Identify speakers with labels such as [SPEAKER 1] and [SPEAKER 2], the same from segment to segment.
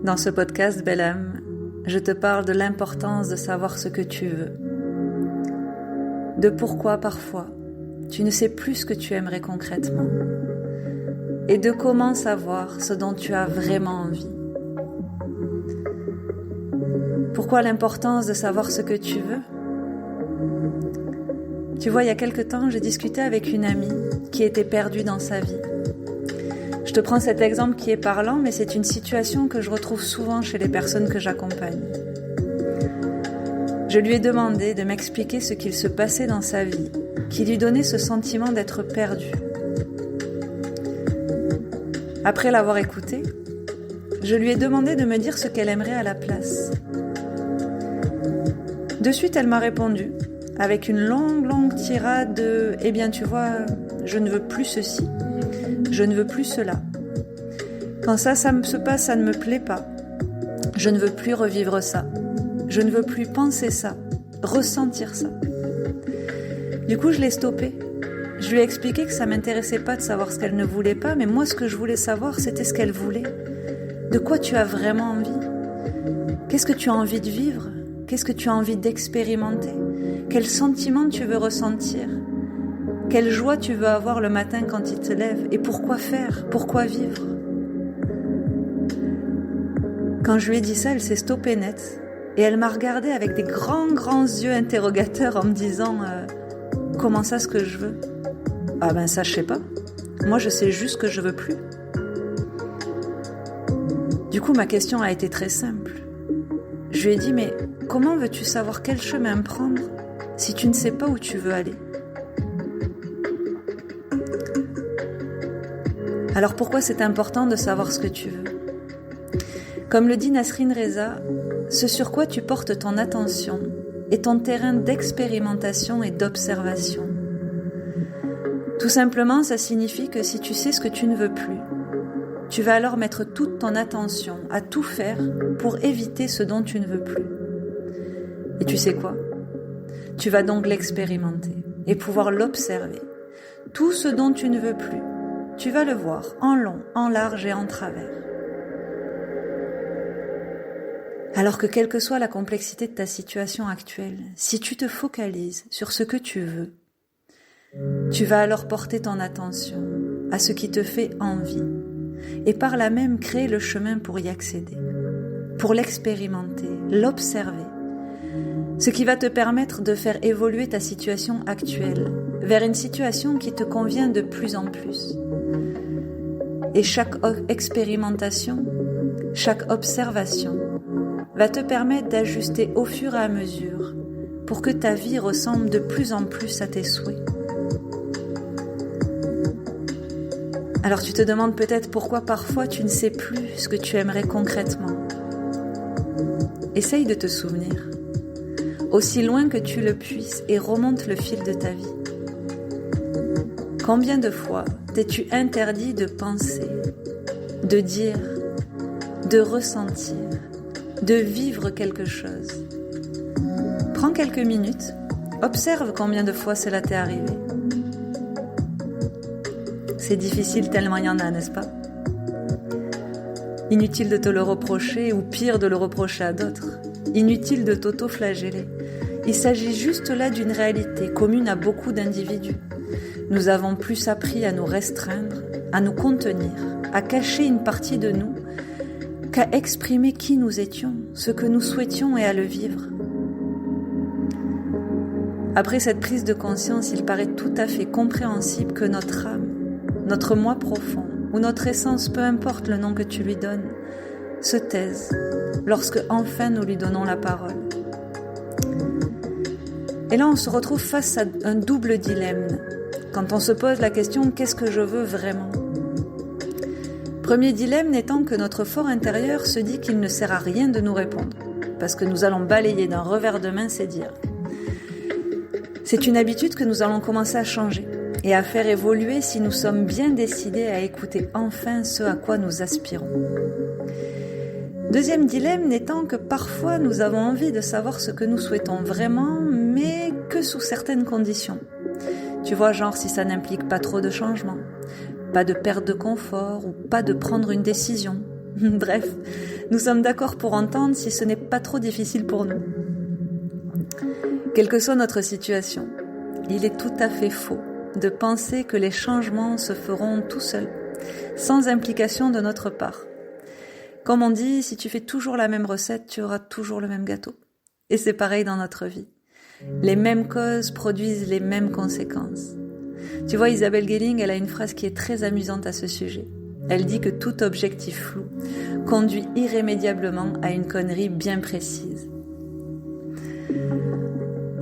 [SPEAKER 1] Dans ce podcast, belle âme, je te parle de l'importance de savoir ce que tu veux, de pourquoi parfois tu ne sais plus ce que tu aimerais concrètement, et de comment savoir ce dont tu as vraiment envie. Pourquoi l'importance de savoir ce que tu veux ? Tu vois, il y a quelque temps, j'ai discuté avec une amie qui était perdue dans sa vie. Je te prends cet exemple qui est parlant, mais c'est une situation que je retrouve souvent chez les personnes que j'accompagne. Je lui ai demandé de m'expliquer ce qu'il se passait dans sa vie, qui lui donnait ce sentiment d'être perdue. Après l'avoir écoutée, je lui ai demandé de me dire ce qu'elle aimerait à la place. De suite, elle m'a répondu, avec une longue tirade de « Eh bien, tu vois, je ne veux plus ceci, je ne veux plus cela. Quand ça se passe, ça ne me plaît pas. Je ne veux plus revivre ça. Je ne veux plus penser ça, ressentir ça. » Du coup, je l'ai stoppée. Je lui ai expliqué que ça m'intéressait pas de savoir ce qu'elle ne voulait pas, mais moi, ce que je voulais savoir, c'était ce qu'elle voulait. De quoi tu as vraiment envie ? Qu'est-ce que tu as envie de vivre ? Qu'est-ce que tu as envie d'expérimenter ? Quel sentiment tu veux ressentir ? Quelle joie tu veux avoir le matin quand il te lève ? Et pourquoi faire ? Pourquoi vivre ? Quand je lui ai dit ça, elle s'est stoppée net. Et elle m'a regardée avec des grands yeux interrogateurs en me disant « Comment ça, ce que je veux ?» Ah ben ça, je sais pas. Moi, je sais juste que je veux plus. Du coup, ma question a été très simple. Je lui ai dit « Mais comment veux-tu savoir quel chemin prendre si tu ne sais pas où tu veux aller ?» Alors pourquoi c'est important de savoir ce que tu veux ? Comme le dit Nasrin Reza, ce sur quoi tu portes ton attention est ton terrain d'expérimentation et d'observation. Tout simplement, ça signifie que si tu sais ce que tu ne veux plus, tu vas alors mettre toute ton attention à tout faire pour éviter ce dont tu ne veux plus. Et tu sais quoi ? Tu vas donc l'expérimenter et pouvoir l'observer. Tout ce dont tu ne veux plus, tu vas le voir en long, en large et en travers. Alors que quelle que soit la complexité de ta situation actuelle, si tu te focalises sur ce que tu veux, tu vas alors porter ton attention à ce qui te fait envie et par là même créer le chemin pour y accéder, pour l'expérimenter, l'observer, ce qui va te permettre de faire évoluer ta situation actuelle vers une situation qui te convient de plus en plus. Et chaque expérimentation, chaque observation va te permettre d'ajuster au fur et à mesure pour que ta vie ressemble de plus en plus à tes souhaits. Alors tu te demandes peut-être pourquoi parfois tu ne sais plus ce que tu aimerais concrètement. Essaye de te souvenir, aussi loin que tu le puisses, et remonte le fil de ta vie. Combien de fois t'es-tu interdit de penser, de dire, de ressentir, de vivre quelque chose ? Prends quelques minutes, observe combien de fois cela t'est arrivé. C'est difficile tellement il y en a, n'est-ce pas ? Inutile de te le reprocher, ou pire de le reprocher à d'autres. Inutile de t'auto-flageller. Il s'agit juste là d'une réalité commune à beaucoup d'individus. Nous avons plus appris à nous restreindre, à nous contenir, à cacher une partie de nous, qu'à exprimer qui nous étions, ce que nous souhaitions et à le vivre. Après cette prise de conscience, il paraît tout à fait compréhensible que notre âme, notre moi profond, ou notre essence, peu importe le nom que tu lui donnes, se taise lorsque enfin nous lui donnons la parole. Et là, on se retrouve face à un double dilemme. Quand on se pose la question « Qu'est-ce que je veux vraiment ?» Premier dilemme n'étant que notre fort intérieur se dit qu'il ne sert à rien de nous répondre, parce que nous allons balayer d'un revers de main ces dires. C'est une habitude que nous allons commencer à changer et à faire évoluer si nous sommes bien décidés à écouter enfin ce à quoi nous aspirons. Deuxième dilemme n'étant que parfois nous avons envie de savoir ce que nous souhaitons vraiment, mais que sous certaines conditions. Tu vois, genre si ça n'implique pas trop de changements, pas de perte de confort ou pas de prendre une décision. Bref, nous sommes d'accord pour entendre si ce n'est pas trop difficile pour nous. Quelle que soit notre situation, il est tout à fait faux de penser que les changements se feront tout seuls, sans implication de notre part. Comme on dit, si tu fais toujours la même recette, tu auras toujours le même gâteau. Et c'est pareil dans notre vie. Les mêmes causes produisent les mêmes conséquences. Tu vois, Isabelle Guelling, elle a une phrase qui est très amusante à ce sujet. Elle dit que tout objectif flou conduit irrémédiablement à une connerie bien précise.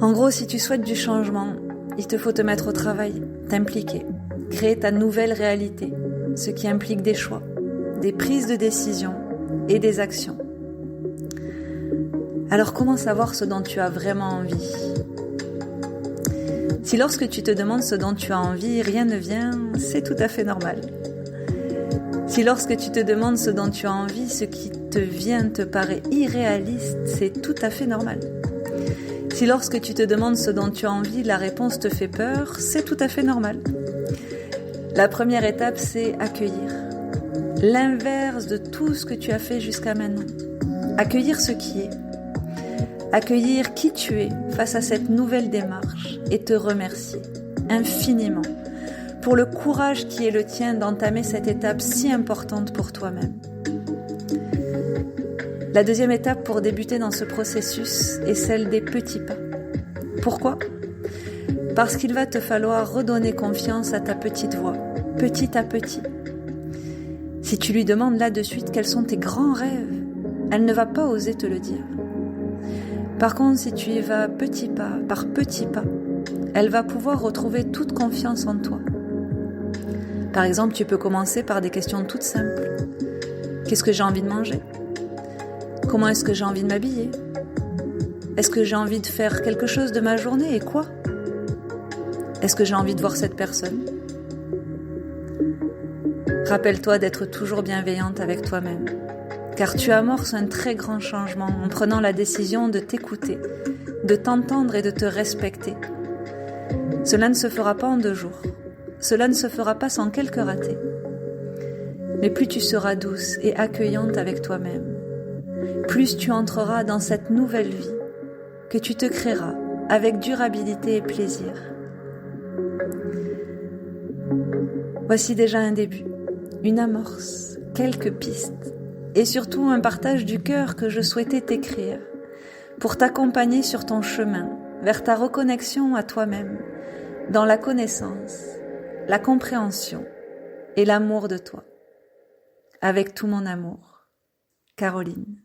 [SPEAKER 1] En gros, si tu souhaites du changement, il te faut te mettre au travail, t'impliquer, créer ta nouvelle réalité, ce qui implique des choix, des prises de décision et des actions. Alors comment savoir ce dont tu as vraiment envie ? Si lorsque tu te demandes ce dont tu as envie, rien ne vient, c'est tout à fait normal. Si lorsque tu te demandes ce dont tu as envie, ce qui te vient te paraît irréaliste, c'est tout à fait normal. Si lorsque tu te demandes ce dont tu as envie, la réponse te fait peur, c'est tout à fait normal. La première étape, c'est accueillir. L'inverse de tout ce que tu as fait jusqu'à maintenant. Accueillir ce qui est. Accueillir qui tu es face à cette nouvelle démarche et te remercier infiniment pour le courage qui est le tien d'entamer cette étape si importante pour toi-même. La deuxième étape pour débuter dans ce processus est celle des petits pas. Pourquoi ? Parce qu'il va te falloir redonner confiance à ta petite voix, petit à petit. Si tu lui demandes là de suite quels sont tes grands rêves, elle ne va pas oser te le dire. Par contre, si tu y vas petit pas par petit pas, elle va pouvoir retrouver toute confiance en toi. Par exemple, tu peux commencer par des questions toutes simples. Qu'est-ce que j'ai envie de manger ? Comment est-ce que j'ai envie de m'habiller ? Est-ce que j'ai envie de faire quelque chose de ma journée et quoi ? Est-ce que j'ai envie de voir cette personne ? Rappelle-toi d'être toujours bienveillante avec toi-même, car tu amorces un très grand changement en prenant la décision de t'écouter, de t'entendre et de te respecter. Cela ne se fera pas en 2 jours, cela ne se fera pas sans quelques ratés. Mais plus tu seras douce et accueillante avec toi-même, plus tu entreras dans cette nouvelle vie que tu te créeras avec durabilité et plaisir. Voici déjà un début, une amorce, quelques pistes et surtout un partage du cœur que je souhaitais t'écrire pour t'accompagner sur ton chemin vers ta reconnexion à toi-même dans la connaissance, la compréhension et l'amour de toi. Avec tout mon amour, Caroline.